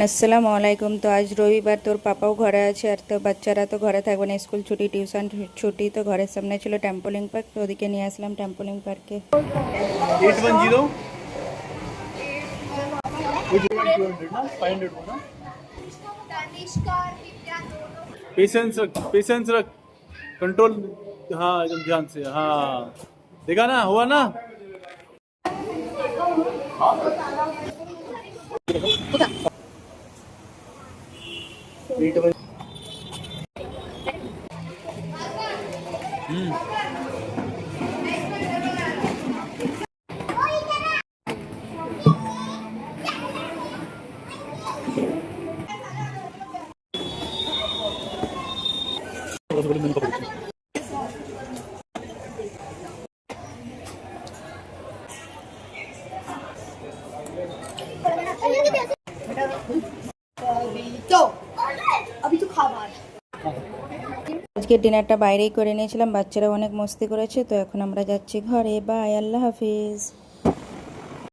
আসসালামু আলাইকুম। তো আজ রবিবার, তোর পাপাও ঘরে আছে, আর তো বাচ্চারা তো ঘরে থাকবে না, স্কুল ছুটি, টিউশন ছুটি। তো ঘরের সামনে ছিল ট্যাম্পোলিং পার্ক, তো ওদিকে নিয়ে আসলাম ট্যাম্পোলিং পার্কে। 810 पेशेंस रख कंट्रोल। हाँ एकदम ध्यान से। हाँ देखा ना, हुआ ना। আজকে ডিনারটা বাইরেই করে নিয়েছিলাম, বাচ্চারা অনেক মস্তি করেছে। তো এখন আমরা যাচ্ছি ঘরে। বাই, আল্লাহ হাফিজ।